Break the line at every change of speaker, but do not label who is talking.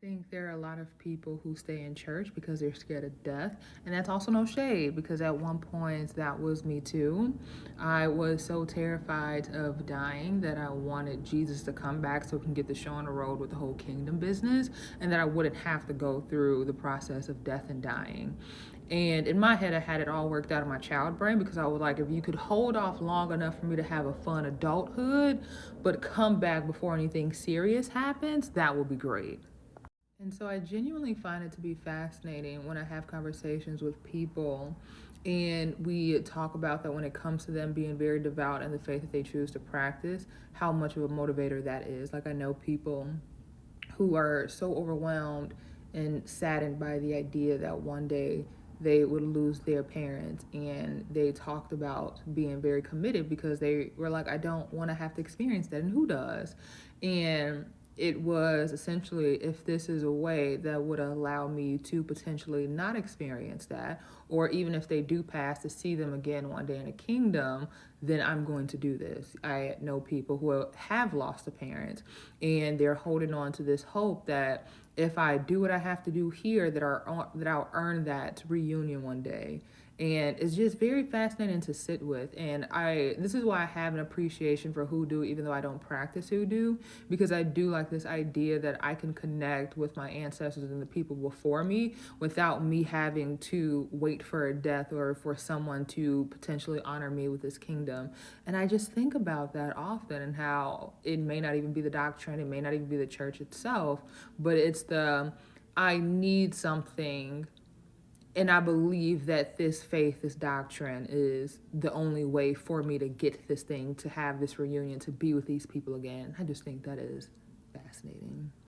Think there are a lot of people who stay in church because they're scared of death. And that's also no shade because at one point that was me too. I was so terrified of dying that I wanted Jesus to come back so we can get the show on the road with the whole kingdom business and that I wouldn't have to go through the process of death and dying. And in my head, I had it all worked out in my child brain because I was like, if you could hold off long enough for me to have a fun adulthood, but come back before anything serious happens, that would be great. And so I genuinely find it to be fascinating when I have conversations with people and we talk about that when it comes to them being very devout in the faith that they choose to practice, how much of a motivator that is. Like I know people who are so overwhelmed and saddened by the idea that one day they would lose their parents, and they talked about being very committed because they were like, I don't want to have to experience that, and who does? And it was essentially, if this is a way that would allow me to potentially not experience that, or even if they do pass, to see them again one day in the kingdom, then I'm going to do this. I know people who have lost a parent and they're holding on to this hope that if I do what I have to do here, that I'll earn that reunion one day. And it's just very fascinating to sit with. And this is why I have an appreciation for hoodoo, even though I don't practice hoodoo, because I do like this idea that I can connect with my ancestors and the people before me without me having to wait for a death or for someone to potentially honor me with this kingdom. And I just think about that often and how it may not even be the doctrine, it may not even be the church itself, but it's I need something, and I believe that this faith, this doctrine is the only way for me to get this thing, to have this reunion, to be with these people again. I just think that is fascinating.